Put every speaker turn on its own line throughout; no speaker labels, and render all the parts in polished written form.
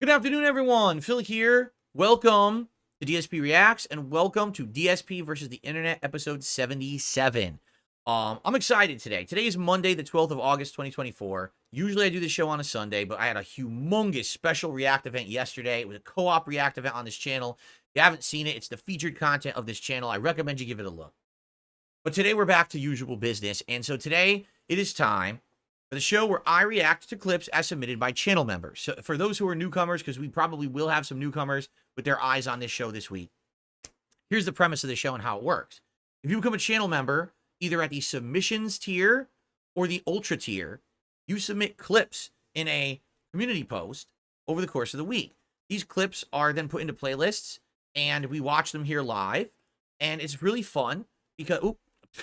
Good afternoon, everyone. Phil here. Welcome to DSP Reacts and welcome to DSP versus the Internet episode 77. I'm excited today. Today is Monday, the 12th of August, 2024. Usually I do this show on a Sunday, but I had a humongous special React event yesterday. It was a co-op React event on this channel. If you haven't seen it, it's the featured content of this channel. I recommend you give it a look. But today we're back to usual business, and so today it is time for the show where I react to clips as submitted by channel members. So for those who are newcomers, because we probably will have some newcomers with their eyes on this show this week, here's the premise of the show and how it works. If you become a channel member, either at the submissions tier or the ultra tier, you submit clips in a community post over the course of the week. These clips are then put into playlists, and we watch them here live, and it's really fun because, look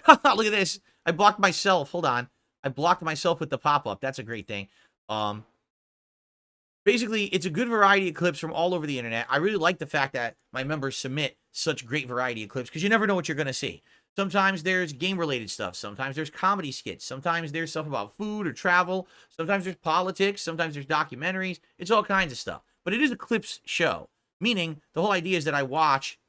at this. I blocked myself. Hold on. I blocked myself with the pop-up. That's a great thing. Basically, it's a good variety of clips from all over the internet. I really like the fact that my members submit such great variety of clips because you never know what you're going to see. Sometimes there's game-related stuff. Sometimes there's comedy skits. Sometimes there's stuff about food or travel. Sometimes there's politics. Sometimes there's documentaries. It's all kinds of stuff. But it is a clips show, meaning the whole idea is that I watch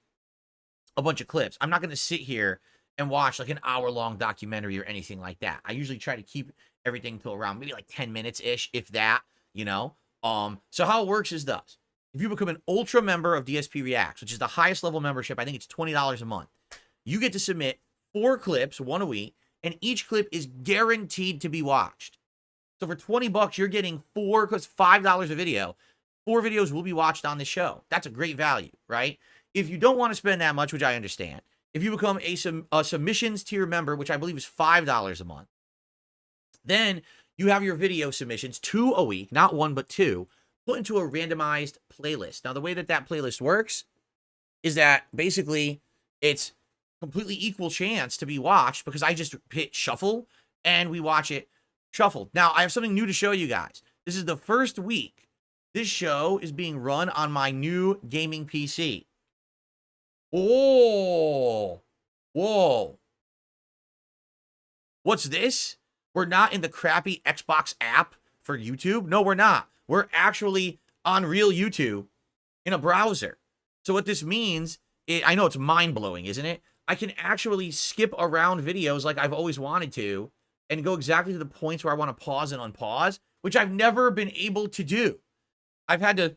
a bunch of clips. I'm not going to sit here and watch like an hour-long documentary or anything like that. I usually try to keep everything to around maybe like 10 minutes-ish, if that, you know. So how it works is thus. If you become an ultra member of DSP Reacts, which is the highest level membership, I think it's $20 a month, you get to submit 4 clips, one a week, and each clip is guaranteed to be watched. So for 20 bucks, you're getting 4, because $5 a video, 4 videos will be watched on the show. That's a great value, right? If you don't want to spend that much, which I understand, if you become a submissions tier member, which I believe is $5 a month, then you have your video submissions, 2 a week, not 1 but 2, put into a randomized playlist. Now, the way that that playlist works is that basically it's completely equal chance to be watched because I just hit shuffle and we watch it shuffled. Now, I have something new to show you guys. This is the first week this show is being run on my new gaming PC. Oh, whoa. What's this? We're not in the crappy Xbox app for YouTube. No, we're not. We're actually on real YouTube in a browser. So what this means, I know it's mind-blowing, isn't it? I can actually skip around videos like I've always wanted to and go exactly to the points where I want to pause and unpause, which I've never been able to do. I've had to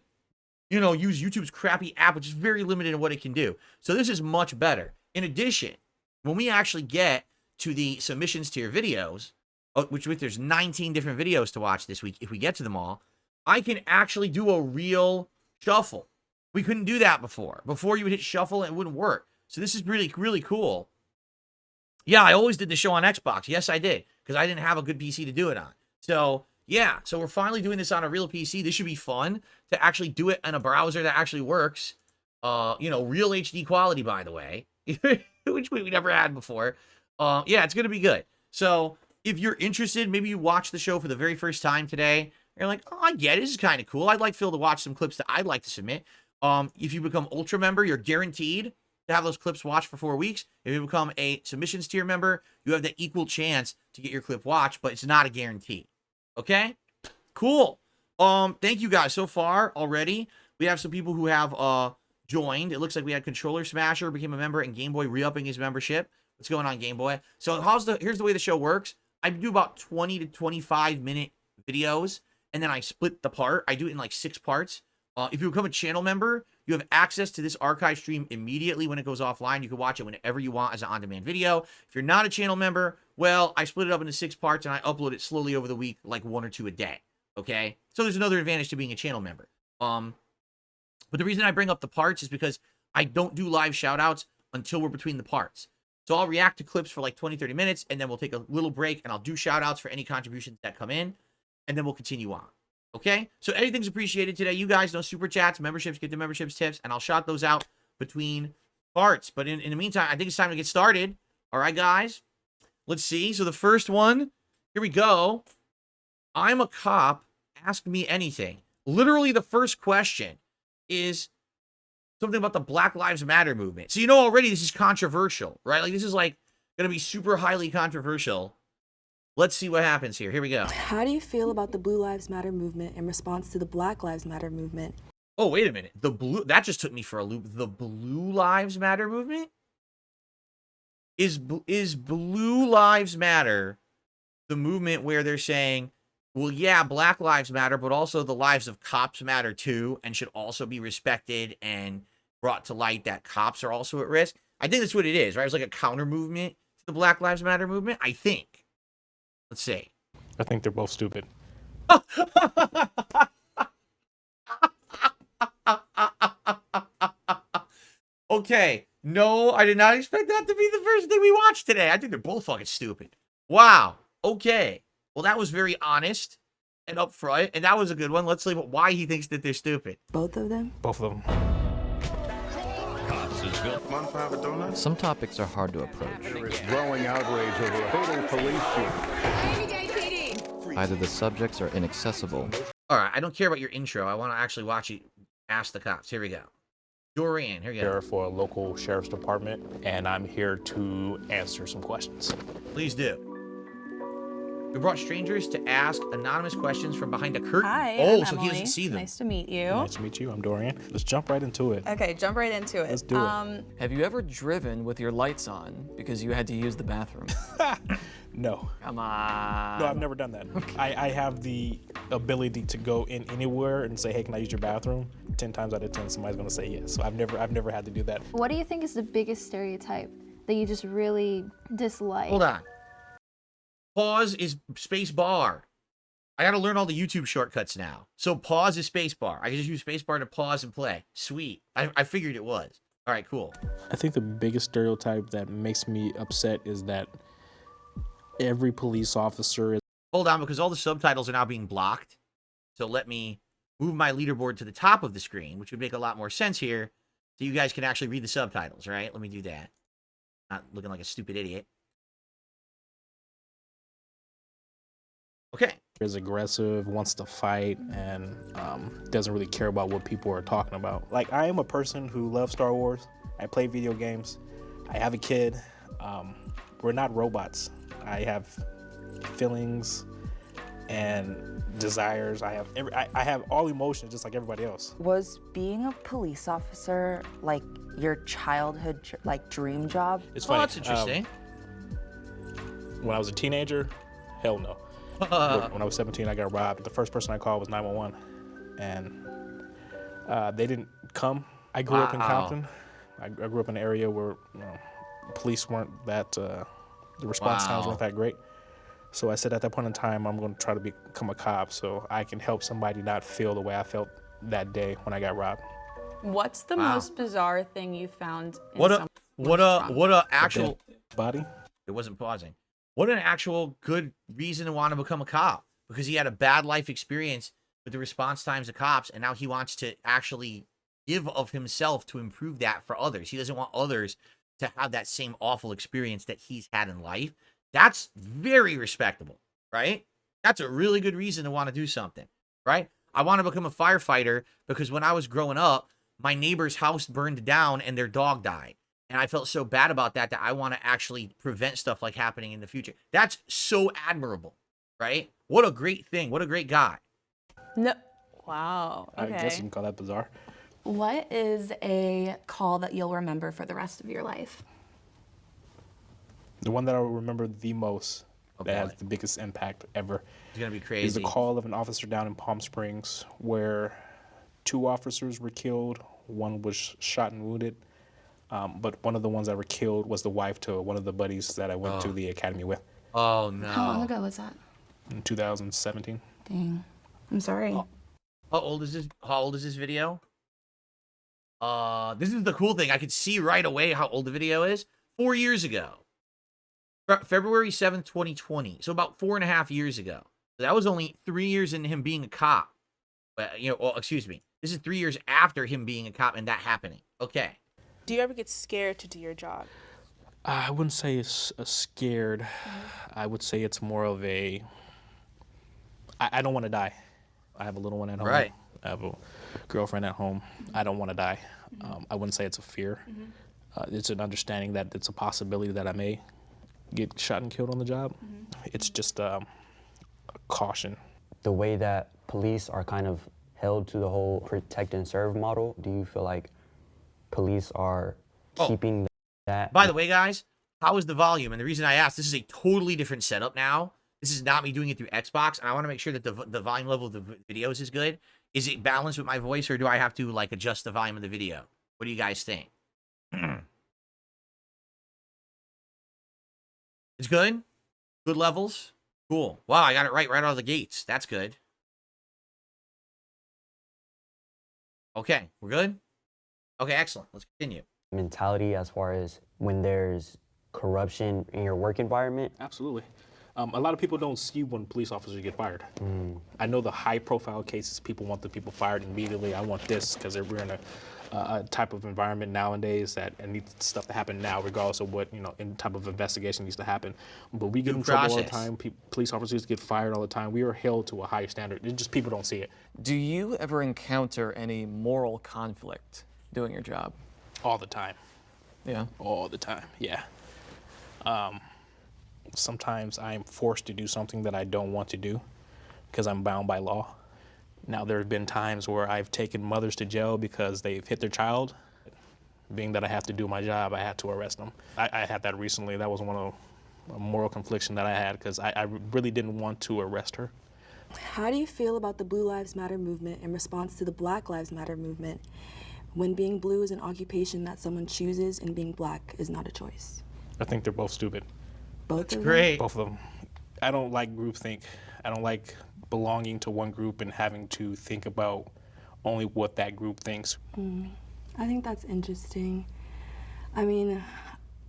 use YouTube's crappy app, which is very limited in what it can do. So this is much better. In addition, when we actually get to the submissions tier videos, which there's 19 different videos to watch this week, if we get to them all, I can actually do a real shuffle. We couldn't do that before. Before you would hit shuffle and it wouldn't work. So this is really, really cool. Yeah, I always did the show on Xbox. Yes, I did, because I didn't have a good PC to do it on. So yeah, so we're finally doing this on a real PC. This should be fun to actually do it in a browser that actually works. Real HD quality, by the way, which we never had before. Yeah, it's going to be good. So if you're interested, maybe you watch the show for the very first time today. You're like, oh, I get it. This is kind of cool. I'd like Phil to watch some clips that I'd like to submit. If you become Ultra member, you're guaranteed to have those clips watched for 4 weeks. If you become a submissions tier member, you have the equal chance to get your clip watched, but it's not a guarantee. Okay, cool. Thank you guys so far already. We have some people who have joined. It looks like we had Controller Smasher became a member and Game Boy re-upping his membership. What's going on, Game Boy? So here's the way the show works. I do about 20 to 25 minute videos, and then I split the part. I do it in like 6 parts. If you become a channel member, you have access to this archive stream immediately when it goes offline. You can watch it whenever you want as an on-demand video. If you're not a channel member, well, I split it up into 6 parts and I upload it slowly over the week, like 1 or 2 a day. Okay? So there's another advantage to being a channel member. But the reason I bring up the parts is because I don't do live shoutouts until we're between the parts. So I'll react to clips for like 20, 30 minutes, and then we'll take a little break, and I'll do shoutouts for any contributions that come in, and then we'll continue on. Okay? So anything's appreciated today. You guys know super chats, memberships, get the memberships tips, and I'll shout those out between parts. But in the meantime, I think it's time to get started. All right, guys? Let's see. So the first one, here we go. I'm a cop. Ask me anything. Literally the first question is something about the Black Lives Matter movement. So you know already this is controversial, right? Like this is like going to be super highly controversial. Let's see what happens here. Here we go.
How do you feel about the Blue Lives Matter movement in response to the Black Lives Matter movement?
Oh, wait a minute. That just took me for a loop. The Blue Lives Matter movement? Is Blue Lives Matter the movement where they're saying, well, yeah, Black Lives Matter, but also the lives of cops matter too, and should also be respected and brought to light that cops are also at risk? I think that's what it is, right? It's like a counter movement to the Black Lives Matter movement, I think. Let's see.
I think they're both stupid.
Okay. No, I did not expect that to be the first thing we watched today. I think they're both fucking stupid. Wow. Okay. Well, that was very honest and upfront, and that was a good one. Let's see why he thinks that they're stupid.
Both of them?
Both of them.
Some topics are hard to approach.
There is growing outrage over a fatal police shooting.
Either the subjects are inaccessible.
All right, I don't care about your intro. I want to actually watch you ask the cops. Here we go. Dorian, here you go.
Here for a local sheriff's department, and I'm here to answer some questions.
Please do. We brought strangers to ask anonymous questions from behind a curtain.
Hi,
oh,
I'm
so
Emily.
he doesn't see them.
Nice to meet you.
Nice to meet you. I'm Dorian. Let's jump right into it.
Okay, jump right into it.
Let's do it.
Have you ever driven with your lights on because you had to use the bathroom?
No.
Come on.
No, I've never done that. I have the ability to go in anywhere and say, hey, can I use your bathroom? 10 times out of 10, somebody's gonna say yes. So I've never had to do that.
What do you think is the biggest stereotype that you just really dislike?
Hold on. Pause is space bar. I gotta learn all the YouTube shortcuts now. So pause is space bar. I can just use space bar to pause and play. Sweet. I figured it was. All right, cool.
I think the biggest stereotype that makes me upset is that every police officer is...
Hold on, because all the subtitles are now being blocked. So let me move my leaderboard to the top of the screen, which would make a lot more sense here, so you guys can actually read the subtitles, right? Let me do that. Not looking like a stupid idiot. Okay.
is aggressive, wants to fight, and doesn't really care about what people are talking about. Like, I am a person who loves Star Wars. I play video games. I have a kid. We're not robots. I have feelings and desires. I have all emotions just like everybody else.
Was being a police officer like your childhood dream job?
It's funny.
Oh, that's interesting.
When I was a teenager, hell no. When I was 17, I got robbed. The first person I called was 911, and they didn't come. I grew up in Compton. I grew up in an area where police weren't that, the response times weren't that great. So I said at that point in time, I'm going to try to become a cop so I can help somebody not feel the way I felt that day when I got robbed.
What's the most bizarre thing you found in
what a actual
body?
It wasn't pausing. What an actual good reason to want to become a cop, because he had a bad life experience with the response times of cops, and now he wants to actually give of himself to improve that for others. He doesn't want others to have that same awful experience that he's had in life. That's very respectable, right? That's a really good reason to want to do something, right? I want to become a firefighter because when I was growing up, my neighbor's house burned down and their dog died. And I felt so bad about that I want to actually prevent stuff like happening in the future. That's so admirable, right? What a great thing. What a great guy.
No. Wow. Okay.
I guess you can call that bizarre.
What is a call that you'll remember for the rest of your life?
The one that I will remember the most, that has the biggest impact ever,
It's going to be crazy.
is the call of an officer down in Palm Springs where 2 officers were killed. One was shot and wounded. But one of the ones that were killed was the wife to one of the buddies that I went to the academy with.
Oh, no.
How long ago was that?
In 2017.
Dang. I'm sorry.
How old is this? How old is this video? This is the cool thing. I could see right away how old the video is. 4 years ago. February 7th, 2020. So about 4.5 years ago. So that was only 3 years into him being a cop. Excuse me. This is 3 years after him being a cop and that happening. Okay.
Do you ever get scared to do your job?
I wouldn't say it's scared. I would say it's more of a, I don't want to die. I have a little one at home.
Right.
I have a girlfriend at home. I don't want to die. I wouldn't say it's a fear. It's an understanding that it's a possibility that I may get shot and killed on the job. it's just a caution.
The way that police are kind of held to the whole protect and serve model, do you feel like police are keeping that?
By the way, guys, how is the volume? And the reason I asked, this is a totally different setup now. This is not me doing it through Xbox, and I want to make sure that the volume level of the videos is good. Is it balanced with my voice, or do I have to like adjust the volume of the video? What do you guys think? It's good? Good levels? Cool. Wow, I got it right out of the gates. That's good. Okay, we're good? Okay, excellent. Let's continue.
Mentality as far as when there's corruption in your work environment?
Absolutely. A lot of people don't see when police officers get fired. I know the high-profile cases, people want the people fired immediately. I want this because we're in a type of environment nowadays that it needs stuff to happen now, regardless of what in type of investigation needs to happen. But we get in trouble all the time. Police officers get fired all the time. We are held to a high standard. It's just people don't see it.
Do you ever encounter any moral conflict doing your job?
All the time.
Yeah.
All the time. Yeah. Sometimes I'm forced to do something that I don't want to do because I'm bound by law. Now, there have been times where I've taken mothers to jail because they've hit their child. Being that I have to do my job, I had to arrest them. I had that recently. That was one of a moral confliction that I had because I really didn't want to arrest her.
How do you feel about the Blue Lives Matter movement in response to the Black Lives Matter movement, when being blue is an occupation that someone chooses and being black is not a choice?
I think they're both stupid.
Both of them?
Great.
Both of them. I don't like groupthink. I don't like belonging to one group and having to think about only what that group thinks.
I think that's interesting. I mean,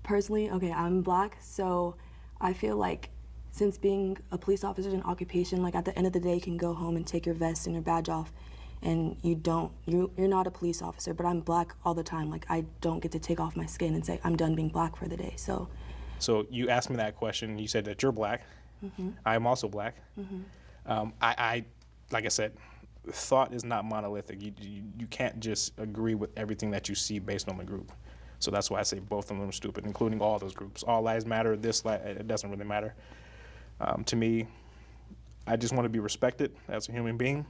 personally, okay, I'm black, so I feel like since being a police officer is an occupation, like at the end of the day, you can go home and take your vest and your badge off, and you're not a police officer, but I'm black all the time. Like, I don't get to take off my skin and say, I'm done being black for the day, so.
So you asked me that question, you said that you're black. I'm also black. I like I said, thought is not monolithic. You can't just agree with everything that you see based on the group. So that's why I say both of them are stupid, including all those groups. All lives matter, it doesn't really matter. To me, I just want to be respected as a human being.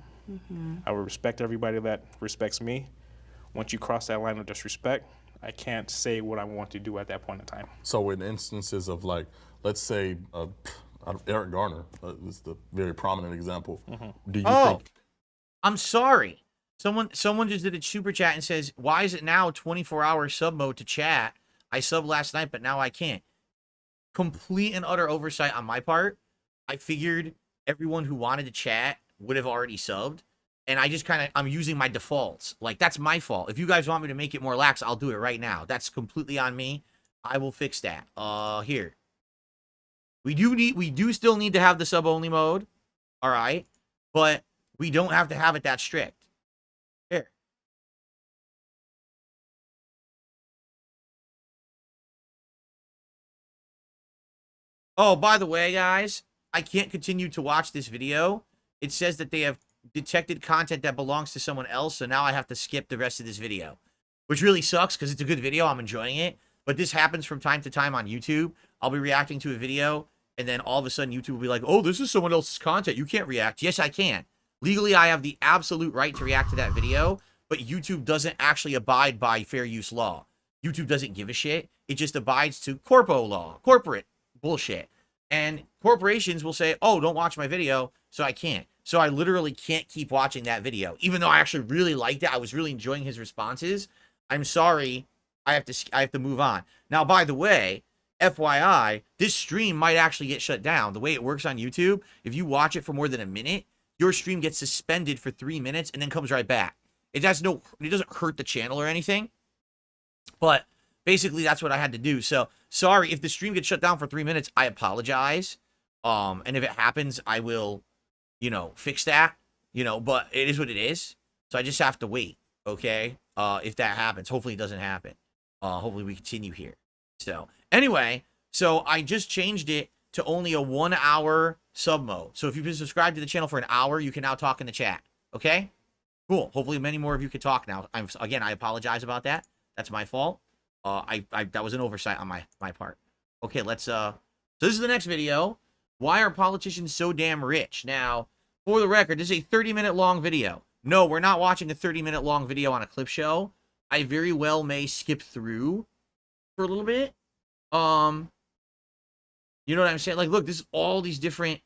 I will respect everybody that respects me. Once you cross that line of disrespect, I can't say what I want to do at that point in time.
So in instances of, like, let's say Eric Garner is the very prominent example. Do you think?
I'm sorry. Someone just did a super chat and says, why is it now 24-hour sub mode to chat? I subbed last night, but now I can't. Complete and utter oversight on my part. I figured everyone who wanted to chat would have already subbed. And I just I'm using my defaults. Like, that's my fault. If you guys want me to make it more lax, I'll do it right now. That's completely on me. I will fix that. Here. We do still need to have the sub-only mode. All right. But we don't have to have it that strict. Here. Oh, by the way, guys, I can't continue to watch this video. It says that they have detected content that belongs to someone else, so now I have to skip the rest of this video, which really sucks because it's a good video. I'm enjoying it, but this happens from time to time on YouTube. I'll be reacting to a video, and then all of a sudden YouTube will be like, oh, this is someone else's content. You can't react. Yes, I can. Legally, I have the absolute right to react to that video, but YouTube doesn't actually abide by fair use law. YouTube doesn't give a shit. It just abides to corpo law, corporate bullshit. And corporations will say, oh, don't watch my video, so I can't. So I literally can't keep watching that video, even though I actually really liked it. I was really enjoying his responses. I'm sorry. I have to move on. Now, by the way, FYI, this stream might actually get shut down. The way it works on YouTube, if you watch it for more than a minute, your stream gets suspended for 3 minutes and then comes right back. It doesn't hurt the channel or anything. But basically, that's what I had to do. So, sorry, if the stream gets shut down for 3 minutes, I apologize. And if it happens, I will, fix that, but it is what it is. So I just have to wait, okay? If that happens. Hopefully it doesn't happen. Hopefully we continue here. So, anyway, so I just changed it to only a 1 hour sub mode. So if you've been subscribed to the channel for an hour, you can now talk in the chat, okay? Cool. Hopefully many more of you can talk now. Again, I apologize about that. That's my fault. That was an oversight on my part. Okay, let's, so this is the next video. Why are politicians so damn rich? Now, for the record, this is a 30-minute long video. No, we're not watching a 30-minute long video on a clip show. I very well may skip through for a little bit. You know what I'm saying? Like, look, this is all these different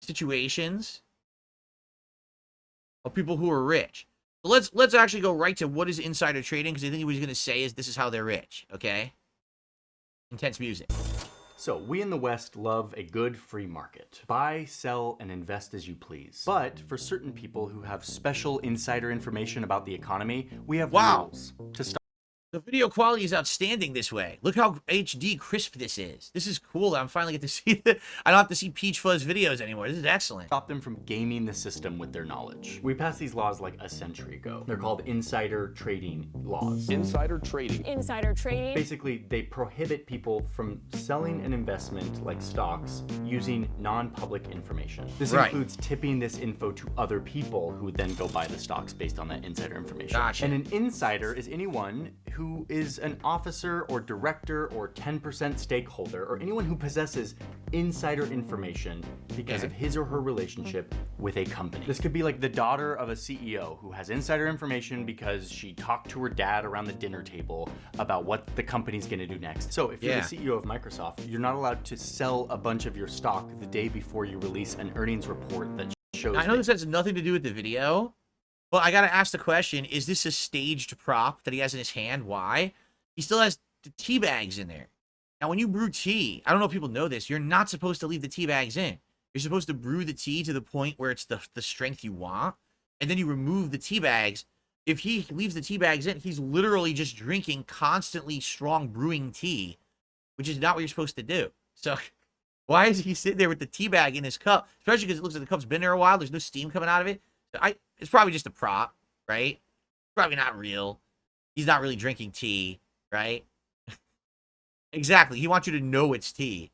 situations of people who are rich. So let's actually go right to what is insider trading, because I think what he's going to say is this is how they're rich, okay? Intense music.
So, we in the West love a good free market. Buy, sell, and invest as you please. But for certain people who have special insider information about the economy, we have rules to stop.
The video quality is outstanding this way. Look how HD crisp this is. This is cool. I'm finally get to see it. I don't have to see Peach Fuzz videos anymore. This is excellent.
Stop them from gaming the system with their knowledge. We passed these laws like a century ago. They're called insider trading laws.
Insider trading.
Insider trading.
Basically, they prohibit people from selling an investment like stocks using non-public information. This includes tipping this info to other people who then go buy the stocks based on that insider information.
Gotcha.
And an insider is anyone who is an officer or director or 10% stakeholder or anyone who possesses insider information because of his or her relationship with a company. This could be like the daughter of a CEO who has insider information because she talked to her dad around the dinner table about what the company's gonna do next. So if you're the CEO of Microsoft, you're not allowed to sell a bunch of your stock the day before you release an earnings report that shows.
I know this has nothing to do with the video, but I gotta ask the question, is this a staged prop that he has in his hand? Why? He still has the tea bags in there. Now, when you brew tea, I don't know if people know this, you're not supposed to leave the tea bags in. You're supposed to brew the tea to the point where it's the strength you want, and then you remove the tea bags. If he leaves the tea bags in, he's literally just drinking constantly strong brewing tea, which is not what you're supposed to do. So why is he sitting there with the tea bag in his cup? Especially because it looks like the cup's been there a while. There's no steam coming out of it. It's probably just a prop, right? Probably not real. He's not really drinking tea, right? Exactly. He wants you to know it's tea.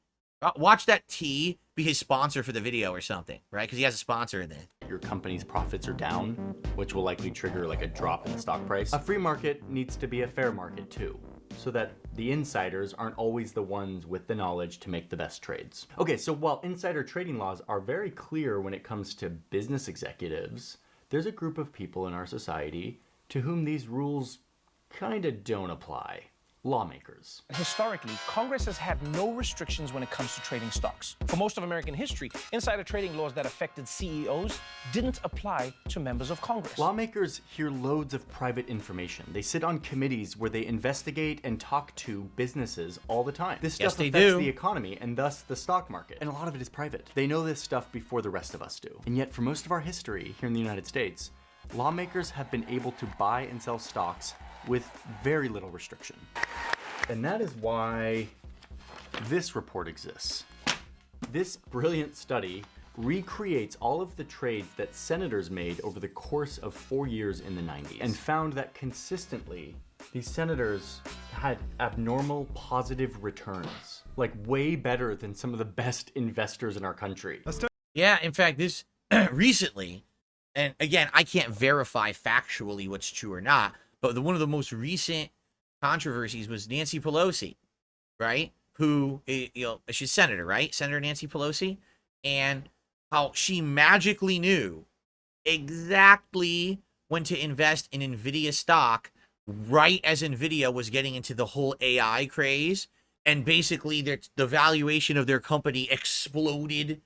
Watch that tea be his sponsor for the video or something, right? Because he has a sponsor in there.
Your company's profits are down, which will likely trigger like a drop in the stock price. A free market needs to be a fair market too, so that the insiders aren't always the ones with the knowledge to make the best trades. Okay, so while insider trading laws are very clear when it comes to business executives, there's a group of people in our society to whom these rules kinda don't apply. Lawmakers.
Historically, Congress has had no restrictions when it comes to trading stocks. For most of American history, insider trading laws that affected CEOs didn't apply to members of Congress.
Lawmakers hear loads of private information. They sit on committees where they investigate and talk to businesses all the time. This stuff affects the economy and thus the stock market. And a lot of it is private. They know this stuff before the rest of us do. And yet for most of our history here in the United States, lawmakers have been able to buy and sell stocks with very little restriction. And that is why this report exists. This brilliant study recreates all of the trades that senators made over the course of 4 years in the 90s and found that consistently these senators had abnormal positive returns, like way better than some of the best investors in our country.
Yeah, in fact, this recently, and again, I can't verify factually what's true or not, but one of the most recent controversies was Nancy Pelosi, right? Who, she's senator, right? Senator Nancy Pelosi, and how she magically knew exactly when to invest in NVIDIA stock right as NVIDIA was getting into the whole AI craze, and basically the valuation of their company exploded.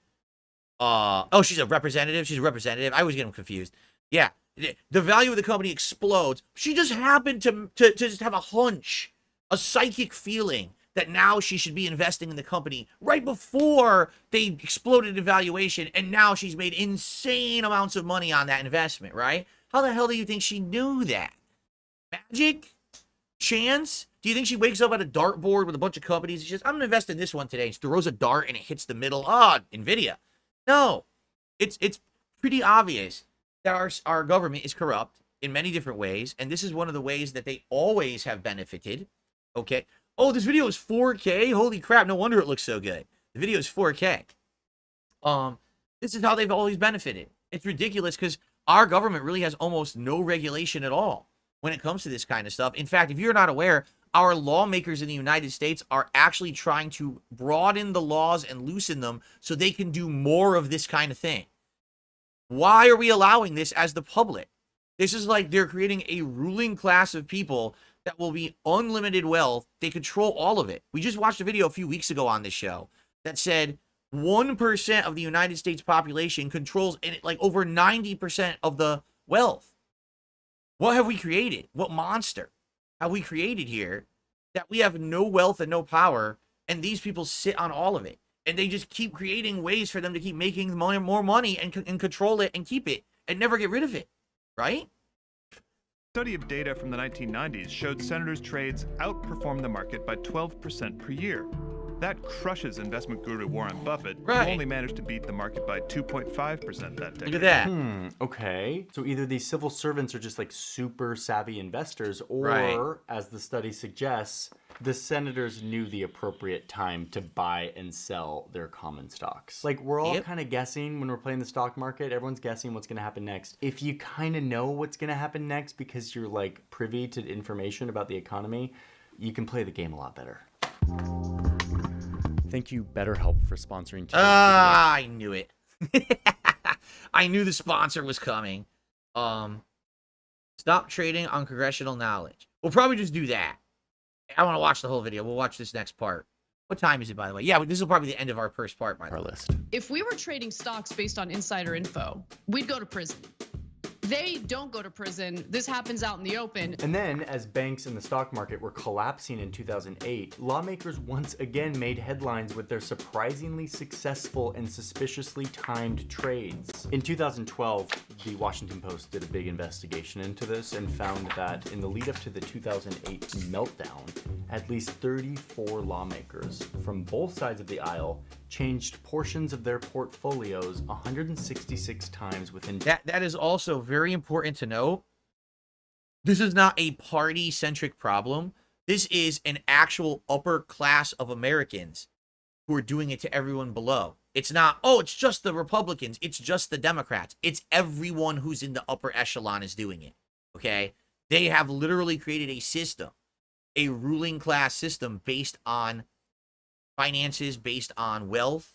Oh, she's a representative? She's a representative. I always get them confused. Yeah. The value of the company explodes. She just happened to just have a hunch, a psychic feeling that now she should be investing in the company right before they exploded in valuation, and now she's made insane amounts of money on that investment, right? How the hell do you think she knew that? Magic? Chance? Do you think she wakes up at a dartboard with a bunch of companies and she says, I'm going to invest in this one today, and she throws a dart and it hits the middle? Oh, NVIDIA. No. It's pretty obvious that our government is corrupt in many different ways, and this is one of the ways that they always have benefited. Okay. Oh, this video is 4K? Holy crap, no wonder it looks so good. The video is 4K. This is how they've always benefited. It's ridiculous because our government really has almost no regulation at all when it comes to this kind of stuff. In fact, if you're not aware, our lawmakers in the United States are actually trying to broaden the laws and loosen them so they can do more of this kind of thing. Why are we allowing this as the public? This is like they're creating a ruling class of people that will be unlimited wealth. They control all of it. We just watched a video a few weeks ago on this show that said 1% of the United States population controls like over 90% of the wealth. What have we created? What monster have we created here that we have no wealth and no power, and these people sit on all of it? And they just keep creating ways for them to keep making more money and control it and keep it and never get rid of it, right?
Study of data from the 1990s showed Senators' trades outperformed the market by 12% per year. That crushes investment guru Warren Buffett, who only managed to beat the market by 2.5% that decade.
Look at that.
Okay. So either these civil servants are just like super savvy investors, or, as the study suggests, the senators knew the appropriate time to buy and sell their common stocks. Like, we're all kind of guessing when we're playing the stock market. Everyone's guessing what's going to happen next. If you kind of know what's going to happen next because you're like privy to information about the economy, you can play the game a lot better. Thank you, BetterHelp, for sponsoring today's video.
I knew it. I knew the sponsor was coming. Stop trading on Congressional Knowledge. We'll probably just do that. I want to watch the whole video. We'll watch this next part. What time is it, by the way? Yeah, this is probably the end of our first part, by the way.
List.
If we were trading stocks based on insider info, we'd go to prison. They don't go to prison. This happens out in the open.
And then, as banks in the stock market were collapsing in 2008, lawmakers once again made headlines with their surprisingly successful and suspiciously timed trades. In 2012, the Washington Post did a big investigation into this and found that in the lead up to the 2008 meltdown, at least 34 lawmakers from both sides of the aisle changed portions of their portfolios 166 times within...
That is also very important to note. This is not a party-centric problem. This is an actual upper class of Americans who are doing it to everyone below. It's not, oh, it's just the Republicans. It's just the Democrats. It's everyone who's in the upper echelon is doing it, okay? They have literally created a system, a ruling class system based on finances, based on wealth,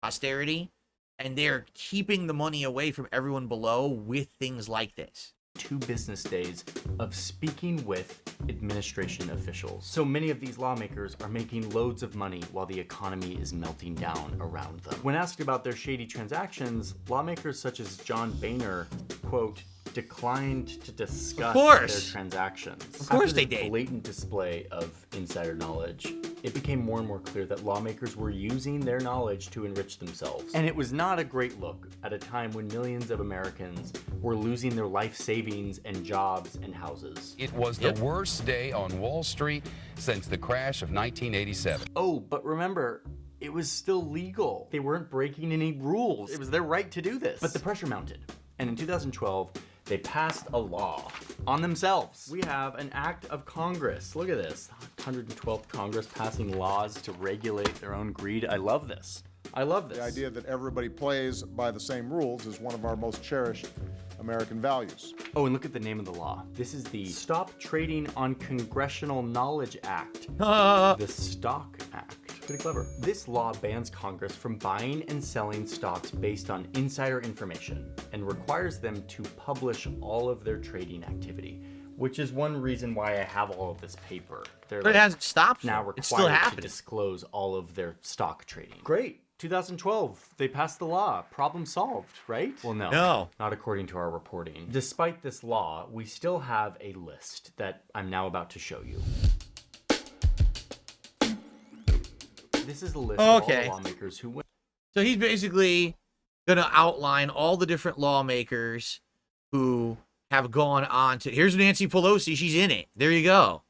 posterity, and they're keeping the money away from everyone below with things like this.
2 business days of speaking with administration officials. So many of these lawmakers are making loads of money while the economy is melting down around them. When asked about their shady transactions, lawmakers such as John Boehner, quote, declined to discuss their transactions.
Of course
After
they
the
did.
Blatant display of insider knowledge, it became more and more clear that lawmakers were using their knowledge to enrich themselves. And it was not a great look at a time when millions of Americans were losing their life savings and jobs and houses.
It was the worst day on Wall Street since the crash of 1987.
Oh, but remember, it was still legal. They weren't breaking any rules. It was their right to do this. But the pressure mounted. And in 2012, they passed a law on themselves. We have an act of Congress. Look at this. 112th Congress passing laws to regulate their own greed. I love this. I love this.
The idea that everybody plays by the same rules is one of our most cherished American values.
Oh, and look at the name of the law. This is the Stop Trading on Congressional Knowledge Act. The Stock Act. Pretty clever. This law bans Congress from buying and selling stocks based on insider information and requires them to publish all of their trading activity, which is one reason why I have all of this paper. They're
But it hasn't stopped.
now
It's still
required to
happening.
disclose all of their stock trading. Great. 2012, they passed the law. Problem solved, right? Well, no.
No.
Not according to our reporting. Despite this law, we still have a list that I'm now about to show you. This is a list of all the lawmakers who went.
So he's basically going to outline all the different lawmakers who have gone on to... Here's Nancy Pelosi. She's in it. There you go.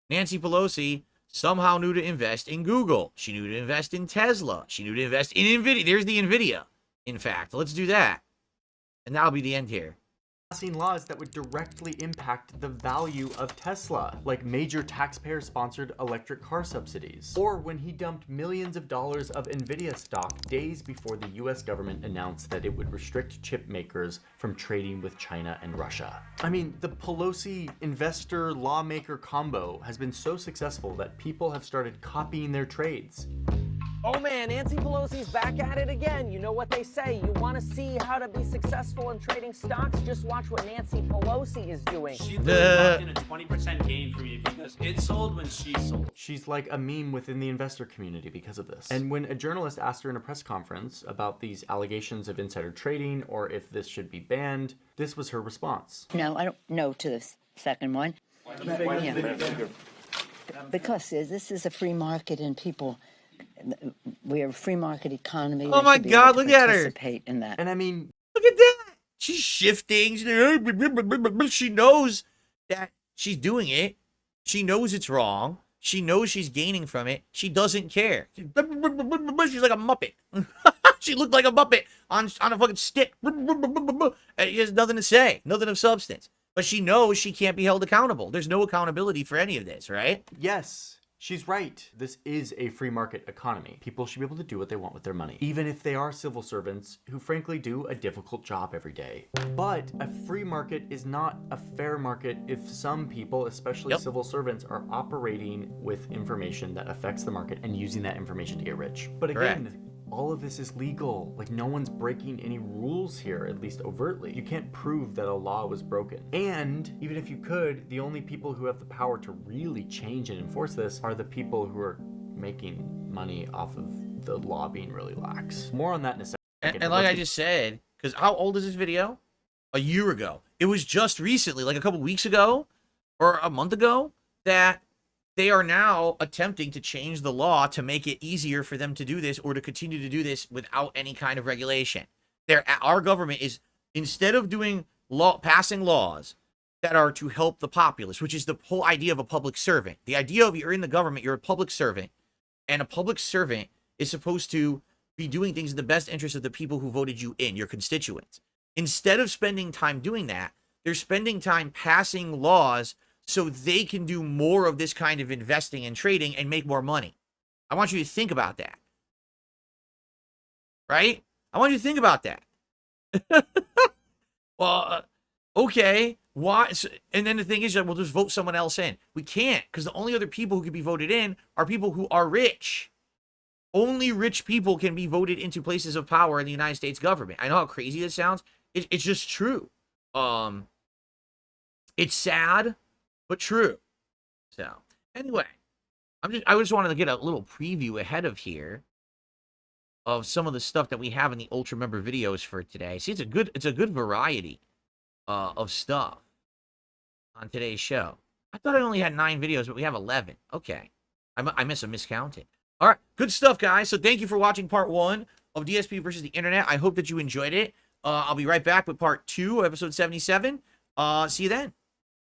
Nancy Pelosi somehow knew to invest in Google. She knew to invest in Tesla. She knew to invest in NVIDIA. There's the NVIDIA, in fact. Let's do that. And that'll be the end here.
passing laws that would directly impact the value of Tesla, like major taxpayer-sponsored electric car subsidies. Or when he dumped millions of dollars of Nvidia stock days before the US government announced that it would restrict chip makers from trading with China and Russia. I mean, the Pelosi investor-lawmaker combo has been so successful that people have started copying their trades.
Oh man, Nancy Pelosi's back at it again. You know what they say, you want to see how to be successful in trading stocks? Just watch what Nancy Pelosi is doing.
She locked in a 20% gain for me because it sold when she sold.
She's like a meme within the investor community because of this. And when a journalist asked her in a press conference about these allegations of insider trading or if this should be banned, this was her response.
No, I don't know to the second one. Because this is a free market and people... We're a free market economy.
Oh my God, look at her.
Participate in that.
And I mean,
look at that. She's shifting. She knows that she's doing it. She knows it's wrong. She knows she's gaining from it. She doesn't care. She's like a Muppet. She looked like a Muppet on a fucking stick. She has nothing to say, nothing of substance. But she knows she can't be held accountable. There's no accountability for any of this, right?
Yes. She's right. This is a free market economy. People should be able to do what they want with their money, even if they are civil servants who frankly do a difficult job every day. But a free market is not a fair market if some people, especially civil servants, are operating with information that affects the market and using that information to get rich. But again, all of this is legal. Like, no one's breaking any rules here, at least overtly. You can't prove that a law was broken. And even if you could, the only people who have the power to really change and enforce this are the people who are making money off of the law being really lax. More on that in a second.
And like I just said, because how old is this video? A year ago. It was just recently, like a couple weeks ago or a month ago, that they are now attempting to change the law to make it easier for them to do this or to continue to do this without any kind of regulation. Our government is, instead of passing laws that are to help the populace, which is the whole idea of a public servant. The idea of you're in the government, you're a public servant, and a public servant is supposed to be doing things in the best interest of the people who voted you in, your constituents. Instead of spending time doing that, they're spending time passing laws so they can do more of this kind of investing and trading and make more money. I want you to think about that. Right? I want you to think about that. Well, okay. Why? And then the thing is, we'll just vote someone else in. We can't, because the only other people who can be voted in are people who are rich. Only rich people can be voted into places of power in the United States government. I know how crazy this sounds. It's just true. It's sad, but true. So anyway, I just wanted to get a little preview ahead of here of some of the stuff that we have in the Ultra Member videos for today. See, it's a good variety of stuff on today's show. I thought I only had 9 videos, but we have 11. Okay, I must have miscounted. All right, good stuff, guys. So thank you for watching part 1 of DSP versus the Internet. I hope that you enjoyed it. I'll be right back with part 2 of episode 77. See you then.